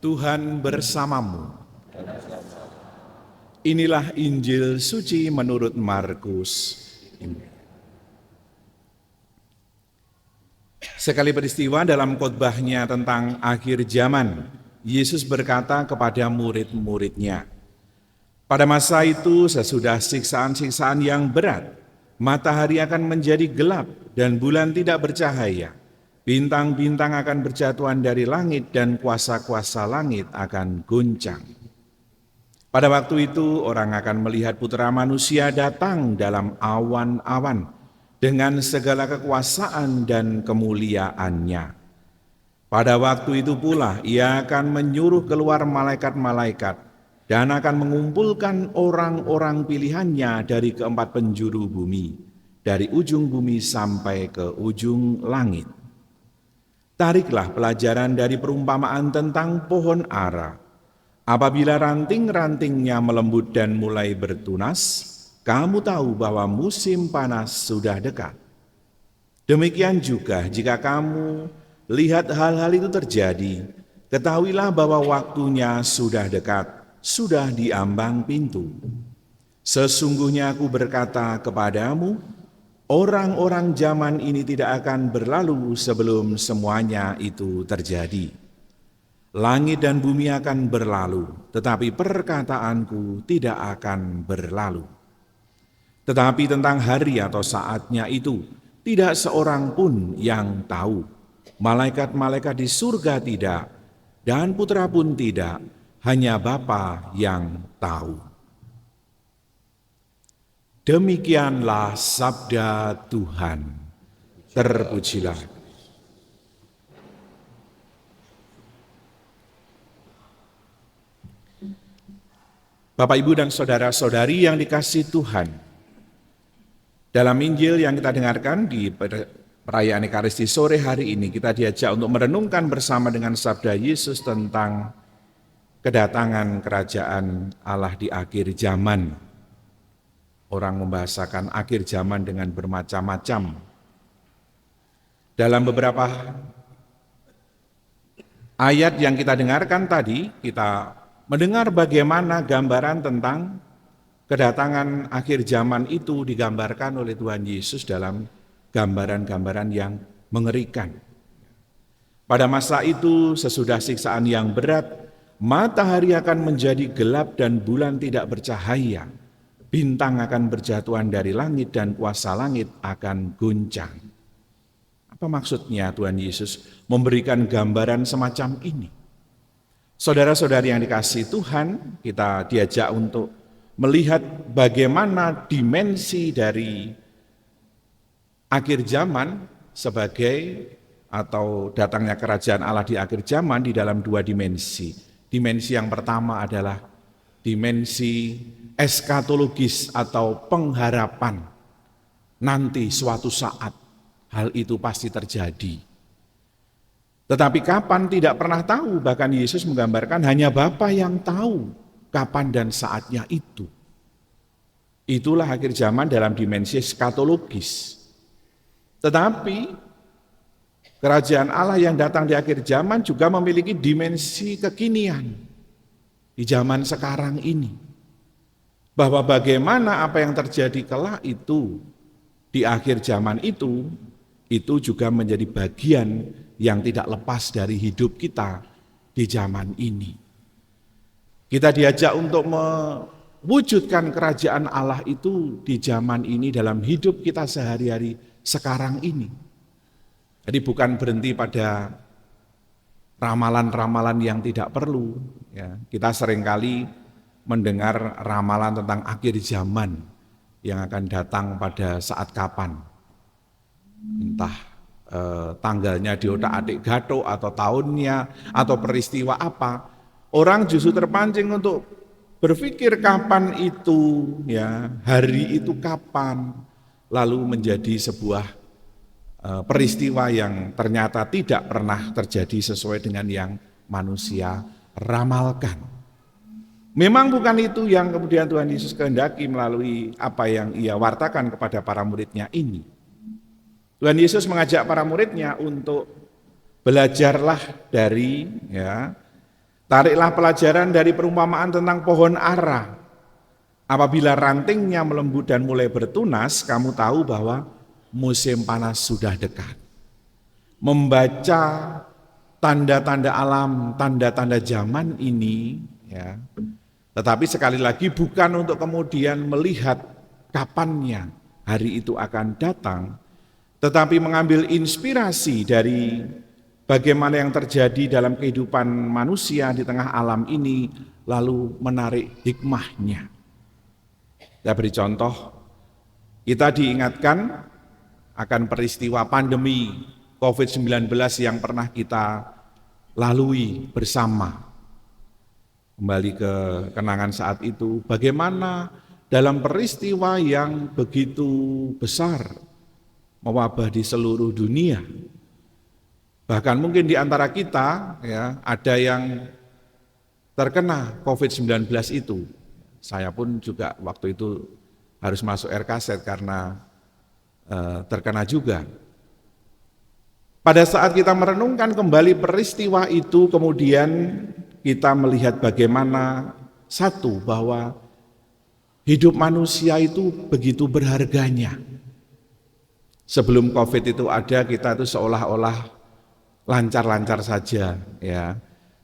Tuhan bersamamu. Inilah Injil suci menurut Markus. Sekali peristiwa dalam khotbahnya tentang akhir zaman, Yesus berkata kepada murid-muridnya, pada masa itu sesudah siksaan-siksaan yang berat, matahari akan menjadi gelap dan bulan tidak bercahaya. Bintang-bintang akan berjatuhan dari langit dan kuasa-kuasa langit akan goncang. Pada waktu itu orang akan melihat Putra Manusia datang dalam awan-awan dengan segala kekuasaan dan kemuliaannya. Pada waktu itu pula ia akan menyuruh keluar malaikat-malaikat dan akan mengumpulkan orang-orang pilihannya dari keempat penjuru bumi, dari ujung bumi sampai ke ujung langit. Tariklah pelajaran dari perumpamaan tentang pohon ara. Apabila ranting-rantingnya melembut dan mulai bertunas, kamu tahu bahwa musim panas sudah dekat. Demikian juga jika kamu lihat hal-hal itu terjadi, ketahuilah bahwa waktunya sudah dekat, sudah di ambang pintu. Sesungguhnya aku berkata kepadamu, orang-orang zaman ini tidak akan berlalu sebelum semuanya itu terjadi. Langit dan bumi akan berlalu, tetapi perkataanku tidak akan berlalu. Tetapi tentang hari atau saatnya itu, tidak seorang pun yang tahu. Malaikat-malaikat di surga tidak, dan Putra pun tidak, hanya Bapa yang tahu. Demikianlah sabda Tuhan. Terpujilah. Bapak, Ibu, dan saudara-saudari yang dikasihi Tuhan, dalam Injil yang kita dengarkan di perayaan Ekaristi sore hari ini, kita diajak untuk merenungkan bersama dengan sabda Yesus tentang kedatangan kerajaan Allah di akhir zaman. Orang membahasakan akhir zaman dengan bermacam-macam. Dalam beberapa ayat yang kita dengarkan tadi, kita mendengar bagaimana gambaran tentang kedatangan akhir zaman itu digambarkan oleh Tuhan Yesus dalam gambaran-gambaran yang mengerikan. Pada masa itu, sesudah siksaan yang berat, matahari akan menjadi gelap dan bulan tidak bercahaya. Bintang akan berjatuhan dari langit dan kuasa langit akan goncang. Apa maksudnya Tuhan Yesus memberikan gambaran semacam ini? Saudara-saudari yang dikasihi Tuhan, kita diajak untuk melihat bagaimana dimensi dari akhir zaman sebagai atau datangnya kerajaan Allah di akhir zaman di dalam dua dimensi. Dimensi yang pertama adalah dimensi eskatologis atau pengharapan. Nanti suatu saat hal itu pasti terjadi. Tetapi kapan tidak pernah tahu, bahkan Yesus menggambarkan hanya Bapa yang tahu kapan dan saatnya itu. Itulah akhir zaman dalam dimensi eskatologis. Tetapi kerajaan Allah yang datang di akhir zaman juga memiliki dimensi kekinian di zaman sekarang ini. Bahwa bagaimana apa yang terjadi kelak itu di akhir zaman itu juga menjadi bagian yang tidak lepas dari hidup kita di zaman ini. Kita diajak untuk mewujudkan kerajaan Allah itu di zaman ini dalam hidup kita sehari-hari sekarang ini. Jadi bukan berhenti pada ramalan-ramalan yang tidak perlu. Ya, kita seringkali mendengar ramalan tentang akhir zaman yang akan datang pada saat kapan. Entah tanggalnya di otak-atik gathuk atau tahunnya atau peristiwa apa, orang justru terpancing untuk berpikir kapan itu, ya, hari itu kapan, lalu menjadi sebuah peristiwa yang ternyata tidak pernah terjadi sesuai dengan yang manusia ramalkan. Memang bukan itu yang kemudian Tuhan Yesus kehendaki melalui apa yang ia wartakan kepada para muridnya ini. Tuhan Yesus mengajak para muridnya untuk belajarlah dari Tariklah pelajaran dari perumpamaan tentang pohon ara. Apabila rantingnya melembut dan mulai bertunas, kamu tahu bahwa musim panas sudah dekat. Membaca tanda-tanda alam, tanda-tanda zaman ini, ya. Tetapi sekali lagi bukan untuk kemudian melihat kapannya hari itu akan datang, tetapi mengambil inspirasi dari bagaimana yang terjadi dalam kehidupan manusia di tengah alam ini, lalu menarik hikmahnya. Saya beri contoh, kita diingatkan akan peristiwa pandemi COVID-19 yang pernah kita lalui bersama. Kembali ke kenangan saat itu, bagaimana dalam peristiwa yang begitu besar, mewabah di seluruh dunia. Bahkan mungkin di antara kita ya ada yang terkena COVID-19 itu. Saya pun juga waktu itu harus masuk RKZ karena terkena juga. Pada saat kita merenungkan kembali peristiwa itu, kemudian kita melihat bagaimana satu, bahwa hidup manusia itu begitu berharganya. Sebelum COVID itu ada, kita itu seolah-olah lancar-lancar saja, ya.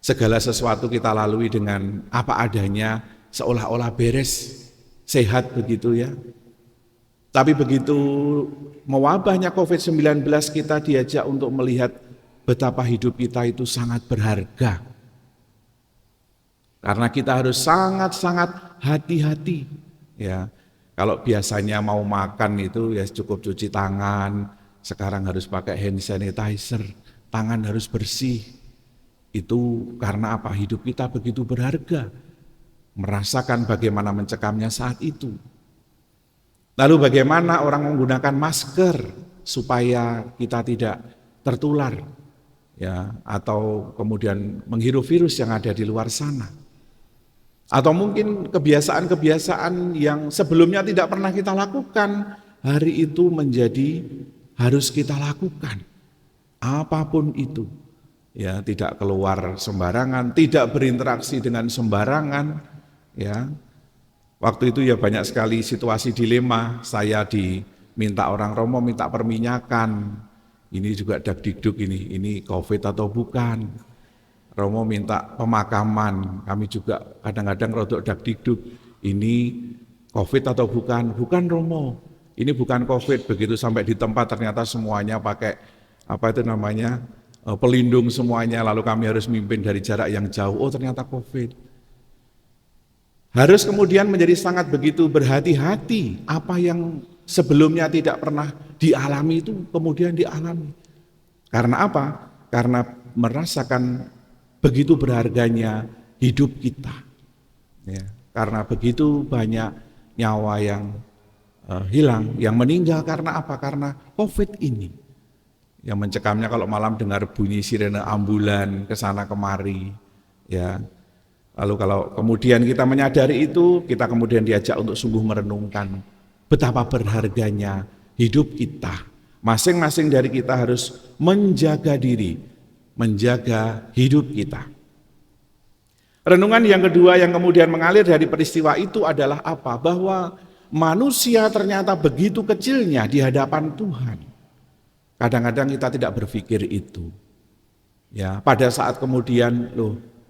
Segala sesuatu kita lalui dengan apa adanya, seolah-olah beres, sehat begitu ya. Tapi begitu mewabahnya COVID-19, kita diajak untuk melihat betapa hidup kita itu sangat berharga. Karena kita harus sangat-sangat hati-hati. Ya, kalau biasanya mau makan itu ya cukup cuci tangan, sekarang harus pakai hand sanitizer, tangan harus bersih. Itu karena apa? Hidup kita begitu berharga. Merasakan bagaimana mencekamnya saat itu. Lalu bagaimana orang menggunakan masker supaya kita tidak tertular, ya, atau kemudian menghirup virus yang ada di luar sana. Atau mungkin kebiasaan-kebiasaan yang sebelumnya tidak pernah kita lakukan, hari itu menjadi harus kita lakukan. Apapun itu, ya, tidak keluar sembarangan, tidak berinteraksi dengan sembarangan, ya. Waktu itu ya banyak sekali situasi dilema, saya diminta orang Romo minta perminyakan, ini juga dagdikduk ini COVID atau bukan. Romo minta pemakaman, kami juga kadang-kadang rodok dagdikduk, ini COVID atau bukan? Bukan Romo, ini bukan COVID. Begitu sampai di tempat ternyata semuanya pakai pelindung semuanya, lalu kami harus mimpin dari jarak yang jauh, oh ternyata COVID. Harus kemudian menjadi sangat begitu berhati-hati, apa yang sebelumnya tidak pernah dialami itu kemudian dialami. Karena apa? Karena merasakan begitu berharganya hidup kita. Ya, karena begitu banyak nyawa yang hilang, yang meninggal karena apa? Karena COVID ini. Yang mencekamnya kalau malam dengar bunyi sirene ambulan ke sana kemari, ya. Lalu kalau kemudian kita menyadari itu, kita kemudian diajak untuk sungguh merenungkan betapa berharganya hidup kita. Masing-masing dari kita harus menjaga diri, menjaga hidup kita. Renungan yang kedua yang kemudian mengalir dari peristiwa itu adalah apa? Bahwa manusia ternyata begitu kecilnya di hadapan Tuhan. Kadang-kadang kita tidak berpikir itu. Ya, pada saat kemudian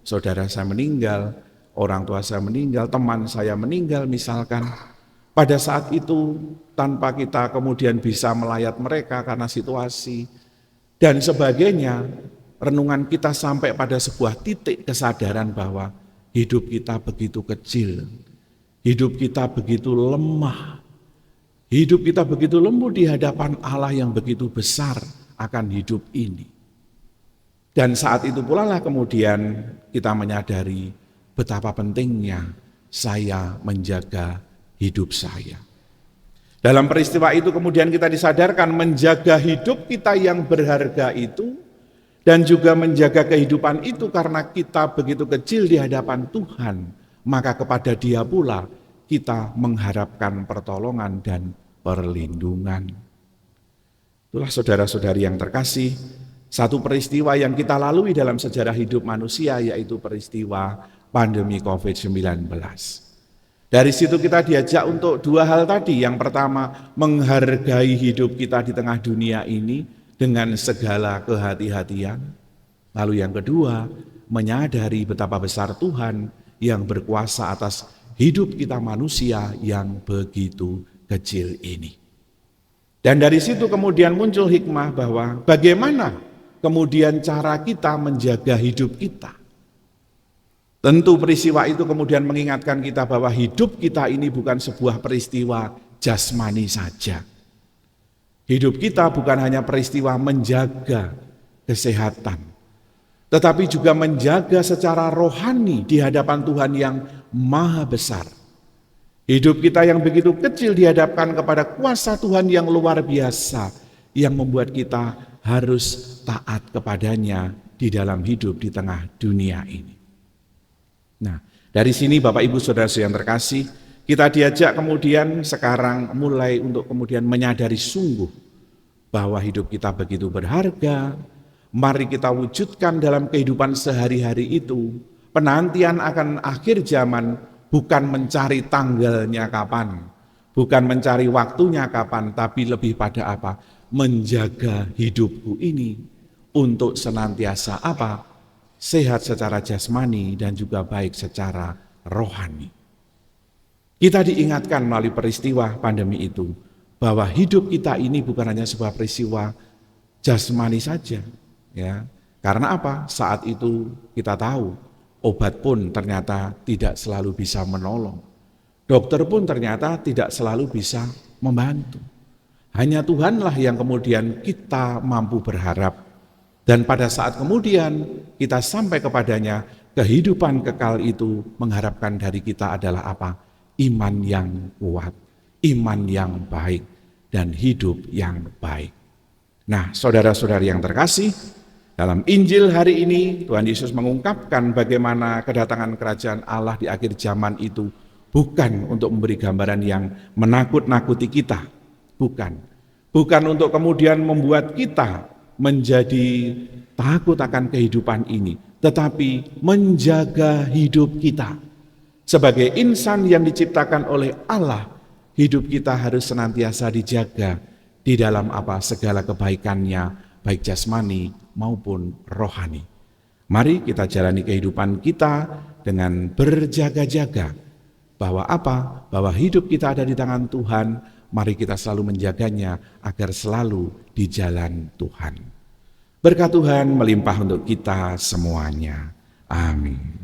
saudara saya meninggal, orang tua saya meninggal, teman saya meninggal misalkan. Pada saat itu tanpa kita kemudian bisa melayat mereka karena situasi dan sebagainya, renungan kita sampai pada sebuah titik kesadaran bahwa hidup kita begitu kecil, hidup kita begitu lemah, hidup kita begitu lembut di hadapan Allah yang begitu besar akan hidup ini. Dan saat itu pula lah kemudian kita menyadari betapa pentingnya saya menjaga hidup saya. Dalam peristiwa itu kemudian kita disadarkan menjaga hidup kita yang berharga itu dan juga menjaga kehidupan itu karena kita begitu kecil di hadapan Tuhan, maka kepada Dia pula kita mengharapkan pertolongan dan perlindungan. Itulah saudara-saudari yang terkasih, satu peristiwa yang kita lalui dalam sejarah hidup manusia, yaitu peristiwa pandemi COVID-19. Dari situ kita diajak untuk dua hal tadi. Yang pertama, menghargai hidup kita di tengah dunia ini dengan segala kehati-hatian. Lalu yang kedua, menyadari betapa besar Tuhan yang berkuasa atas hidup kita manusia yang begitu kecil ini. Dan dari situ kemudian muncul hikmah bahwa bagaimana kemudian cara kita menjaga hidup kita. Tentu peristiwa itu kemudian mengingatkan kita bahwa hidup kita ini bukan sebuah peristiwa jasmani saja. Hidup kita bukan hanya peristiwa menjaga kesehatan, tetapi juga menjaga secara rohani di hadapan Tuhan yang maha besar. Hidup kita yang begitu kecil dihadapkan kepada kuasa Tuhan yang luar biasa, yang membuat kita harus taat kepadanya di dalam hidup di tengah dunia ini. Nah, dari sini Bapak Ibu Saudara-saudara yang terkasih, kita diajak kemudian sekarang mulai untuk kemudian menyadari sungguh bahwa hidup kita begitu berharga. Mari kita wujudkan dalam kehidupan sehari-hari itu. Penantian akan akhir zaman bukan mencari tanggalnya kapan, bukan mencari waktunya kapan, tapi lebih pada apa? Menjaga hidupku ini untuk senantiasa apa? Sehat secara jasmani dan juga baik secara rohani. Kita diingatkan melalui peristiwa pandemi itu bahwa hidup kita ini bukan hanya sebuah peristiwa jasmani saja, ya. Karena apa? Saat itu kita tahu obat pun ternyata tidak selalu bisa menolong. Dokter pun ternyata tidak selalu bisa membantu. Hanya Tuhanlah yang kemudian kita mampu berharap. Dan pada saat kemudian kita sampai kepadanya, kehidupan kekal itu mengharapkan dari kita adalah apa? Iman yang kuat, iman yang baik, dan hidup yang baik. Nah, saudara-saudari yang terkasih, dalam Injil hari ini Tuhan Yesus mengungkapkan bagaimana kedatangan kerajaan Allah di akhir zaman itu bukan untuk memberi gambaran yang menakut-nakuti kita, bukan untuk kemudian membuat kita menjadi takut akan kehidupan ini, tetapi menjaga hidup kita. Sebagai insan yang diciptakan oleh Allah, hidup kita harus senantiasa dijaga di dalam apa? Segala kebaikannya, baik jasmani maupun rohani. Mari kita jalani kehidupan kita dengan berjaga-jaga. Bahwa apa? Bahwa hidup kita ada di tangan Tuhan. Mari kita selalu menjaganya agar selalu di jalan Tuhan. Berkat Tuhan melimpah untuk kita semuanya. Amin.